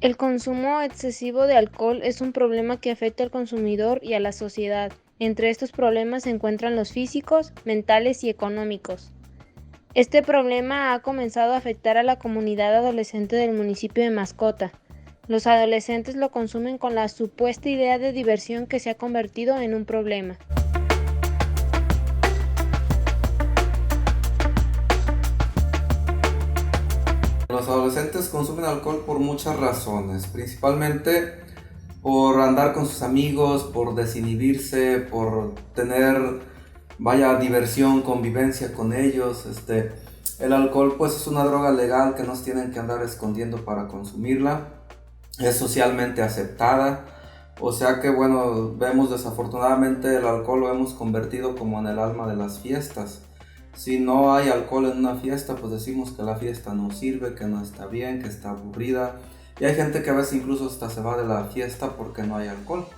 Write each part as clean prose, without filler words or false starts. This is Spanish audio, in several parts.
El consumo excesivo de alcohol es un problema que afecta al consumidor y a la sociedad. Entre estos problemas se encuentran los físicos, mentales y económicos. Este problema ha comenzado a afectar a la comunidad adolescente del municipio de Mascota. Los adolescentes lo consumen con la supuesta idea de diversión que se ha convertido en un problema. Los adolescentes consumen alcohol por muchas razones, principalmente por andar con sus amigos, por desinhibirse, por tener, diversión, convivencia con ellos. El alcohol pues es una droga legal que no se tienen que andar escondiendo para consumirla, es socialmente aceptada, o sea que bueno, vemos desafortunadamente el alcohol lo hemos convertido como en el alma de las fiestas. Si no hay alcohol en una fiesta, pues decimos que la fiesta no sirve, que no está bien, que está aburrida. Y hay gente que a veces incluso hasta se va de la fiesta porque no hay alcohol.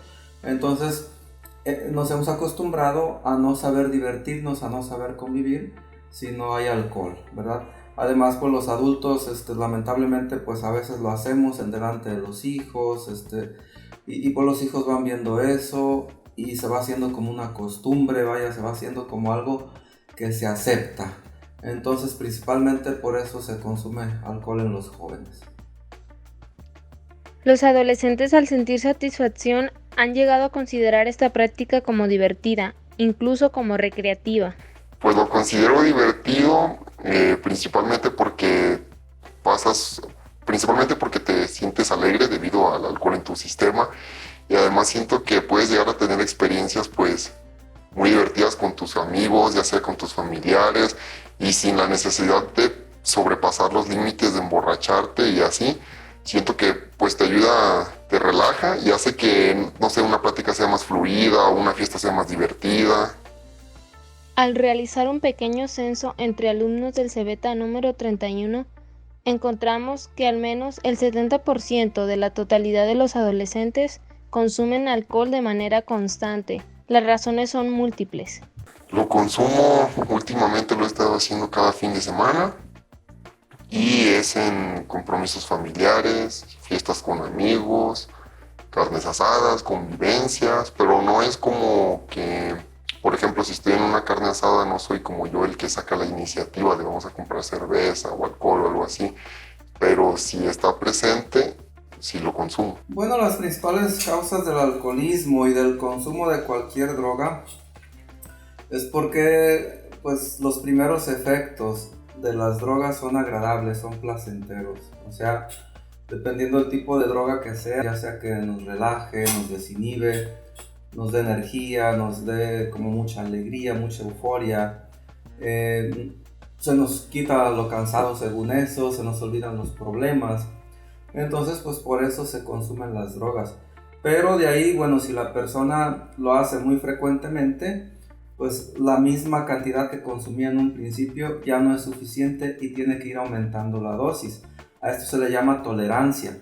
Entonces, nos hemos acostumbrado a no saber divertirnos, a no saber convivir si no hay alcohol, ¿verdad? Además, pues los adultos, lamentablemente, pues a veces lo hacemos en delante de los hijos, y pues los hijos van viendo eso y se va haciendo como una costumbre, se va haciendo como algo que se acepta. Entonces, principalmente por eso se consume alcohol en los jóvenes. Los adolescentes, al sentir satisfacción, han llegado a considerar esta práctica como divertida, incluso como recreativa. Pues lo considero divertido, principalmente porque pasas, principalmente porque te sientes alegre debido al alcohol en tu sistema, y además siento que puedes llegar a tener experiencias pues muy divertidas con tus amigos, ya sea con tus familiares, y sin la necesidad de sobrepasar los límites de emborracharte y así. Siento que pues te ayuda, te relaja y hace que, no sé, una plática sea más fluida o una fiesta sea más divertida. Al realizar un pequeño censo entre alumnos del Cebeta número 31, encontramos que al menos el 70% de la totalidad de los adolescentes consumen alcohol de manera constante. Las razones son múltiples. Lo consumo, últimamente lo he estado haciendo cada fin de semana y es en compromisos familiares, fiestas con amigos, carnes asadas, convivencias, pero no es como que, por ejemplo, si estoy en una carne asada no soy como yo el que saca la iniciativa de vamos a comprar cerveza o alcohol o algo así, pero si está presente, sí lo consumo. Bueno, las principales causas del alcoholismo y del consumo de cualquier droga es porque pues los primeros efectos de las drogas son agradables, son placenteros. O sea, dependiendo del tipo de droga que sea, ya sea que nos relaje, nos desinhibe, nos dé energía, nos dé como mucha alegría, mucha euforia. Se nos quita lo cansado según eso, se nos olvidan los problemas. Entonces, pues por eso se consumen las drogas. Pero de ahí, bueno, si la persona lo hace muy frecuentemente, pues la misma cantidad que consumía en un principio ya no es suficiente y tiene que ir aumentando la dosis. A esto se le llama tolerancia.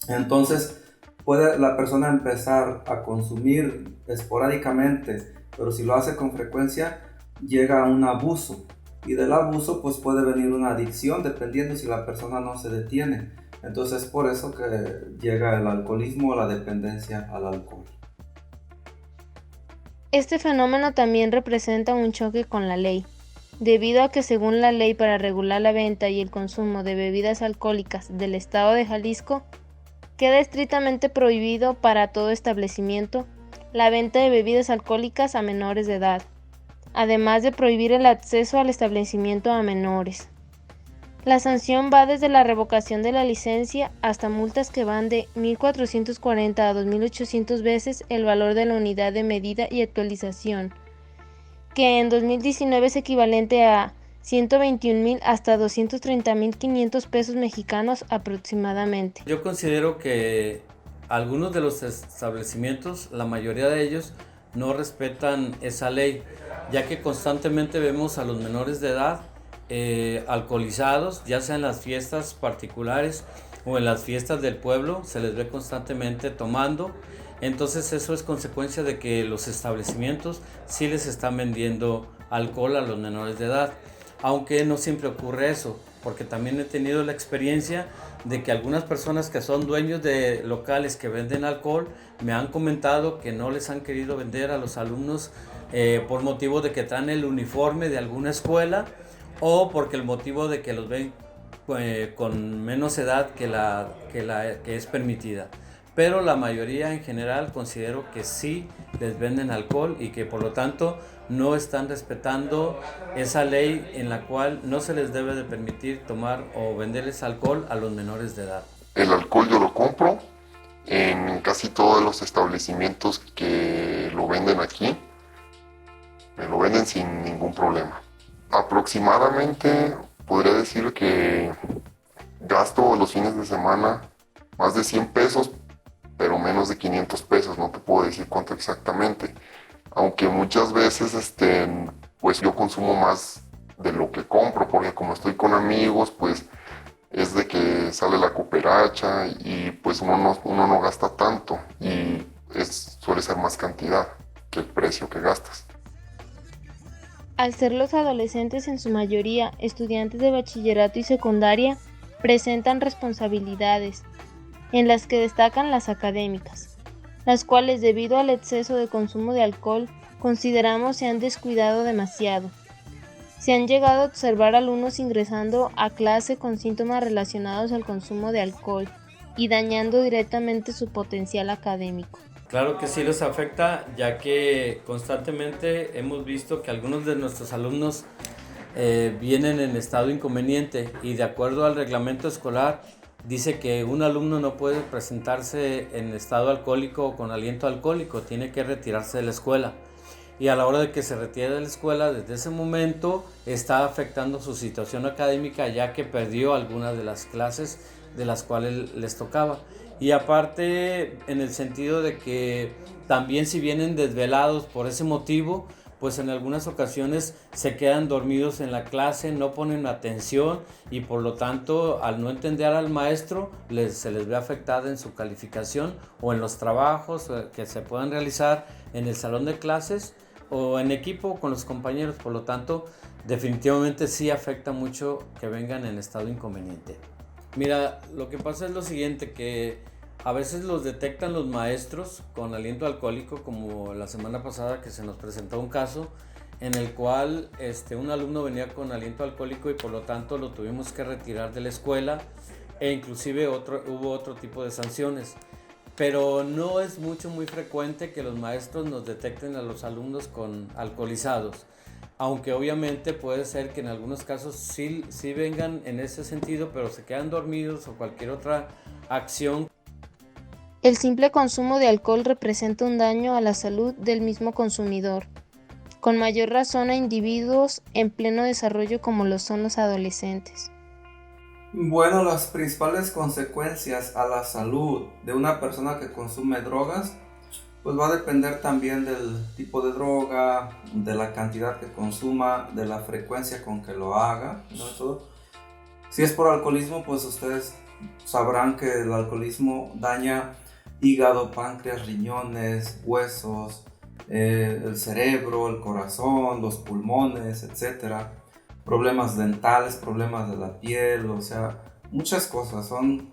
Entonces, puede la persona empezar a consumir esporádicamente, pero si lo hace con frecuencia, llega a un abuso. Y del abuso, pues puede venir una adicción, dependiendo si la persona no se detiene. Entonces, es por eso que llega el alcoholismo o la dependencia al alcohol. Este fenómeno también representa un choque con la ley, debido a que según la ley para regular la venta y el consumo de bebidas alcohólicas del estado de Jalisco, queda estrictamente prohibido para todo establecimiento la venta de bebidas alcohólicas a menores de edad, además de prohibir el acceso al establecimiento a menores. La sanción va desde la revocación de la licencia hasta multas que van de 1.440 a 2.800 veces el valor de la unidad de medida y actualización, que en 2019 es equivalente a 121.000 hasta 230.500 pesos mexicanos aproximadamente. Yo considero que algunos de los establecimientos, la mayoría de ellos, no respetan esa ley, ya que constantemente vemos a los menores de edad alcoholizados, ya sea en las fiestas particulares o en las fiestas del pueblo, se les ve constantemente tomando. Entonces eso es consecuencia de que los establecimientos sí les están vendiendo alcohol a los menores de edad, aunque no siempre ocurre eso. porque también he tenido la experiencia de que algunas personas que son dueños de locales que venden alcohol me han comentado que no les han querido vender a los alumnos por motivo de que traen el uniforme de alguna escuela o porque el motivo de que los ven con menos edad que es permitida. Pero la mayoría en general considero que sí les venden alcohol y que por lo tanto no están respetando esa ley en la cual no se les debe de permitir tomar o venderles alcohol a los menores de edad. El alcohol yo lo compro en casi todos los establecimientos que lo venden aquí. Me lo venden sin ningún problema. Aproximadamente podría decir que gasto los fines de semana más de 100 pesos, pero menos de 500 pesos, no te puedo decir cuánto exactamente. Aunque muchas veces pues yo consumo más de lo que compro, porque como estoy con amigos, pues es de que sale la cooperacha y pues uno no gasta tanto y suele ser más cantidad que el precio que gastas. Al ser los adolescentes en su mayoría estudiantes de bachillerato y secundaria, presentan responsabilidades, en las que destacan las académicas, las cuales debido al exceso de consumo de alcohol consideramos se han descuidado demasiado. Se han llegado a observar alumnos ingresando a clase con síntomas relacionados al consumo de alcohol y dañando directamente su potencial académico. Claro que sí les afecta, ya que constantemente hemos visto que algunos de nuestros alumnos vienen en estado inconveniente y de acuerdo al reglamento escolar dice que un alumno no puede presentarse en estado alcohólico o con aliento alcohólico, tiene que retirarse de la escuela. Y a la hora de que se retire de la escuela, desde ese momento está afectando su situación académica, ya que perdió algunas de las clases de las cuales les tocaba. Y aparte, en el sentido de que también si vienen desvelados por ese motivo, pues en algunas ocasiones se quedan dormidos en la clase, no ponen atención y por lo tanto al no entender al maestro se les ve afectada en su calificación o en los trabajos que se puedan realizar en el salón de clases o en equipo con los compañeros. Por lo tanto, definitivamente sí afecta mucho que vengan en estado inconveniente. Mira, lo que pasa es lo siguiente, que a veces los detectan los maestros con aliento alcohólico, como la semana pasada que se nos presentó un caso en el cual un alumno venía con aliento alcohólico y por lo tanto lo tuvimos que retirar de la escuela e inclusive hubo otro tipo de sanciones. Pero no es muy frecuente que los maestros nos detecten a los alumnos con alcoholizados. Aunque obviamente puede ser que en algunos casos sí vengan en ese sentido, pero se quedan dormidos o cualquier otra acción. El simple consumo de alcohol representa un daño a la salud del mismo consumidor, con mayor razón a individuos en pleno desarrollo como lo son los adolescentes. Bueno, las principales consecuencias a la salud de una persona que consume drogas pues va a depender también del tipo de droga, de la cantidad que consuma, de la frecuencia con que lo haga, ¿no? Todo. Si es por alcoholismo, pues ustedes sabrán que el alcoholismo daña hígado, páncreas, riñones, huesos, el cerebro, el corazón, los pulmones, etc. Problemas dentales, problemas de la piel, o sea, muchas cosas. Son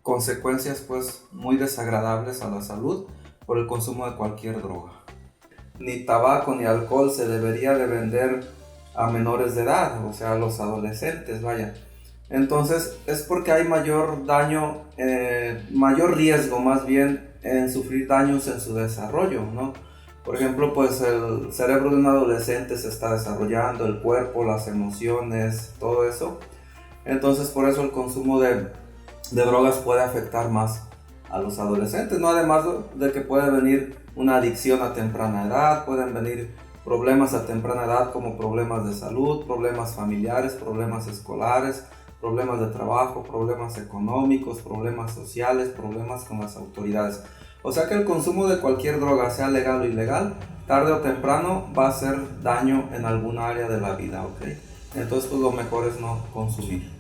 consecuencias pues muy desagradables a la salud por el consumo de cualquier droga. Ni tabaco ni alcohol se debería de vender a menores de edad, o sea, a los adolescentes, vaya. Entonces es porque hay mayor daño, mayor riesgo más bien en sufrir daños en su desarrollo, ¿no? Por ejemplo, pues el cerebro de un adolescente se está desarrollando, el cuerpo, las emociones, todo eso. Entonces por eso el consumo de drogas puede afectar más a los adolescentes, ¿no? Además de que puede venir una adicción a temprana edad, pueden venir problemas a temprana edad como problemas de salud, problemas familiares, problemas escolares, problemas de trabajo, problemas económicos, problemas sociales, problemas con las autoridades. O sea que el consumo de cualquier droga, sea legal o ilegal, tarde o temprano va a hacer daño en alguna área de la vida, ¿ok? Entonces pues lo mejor es no consumir.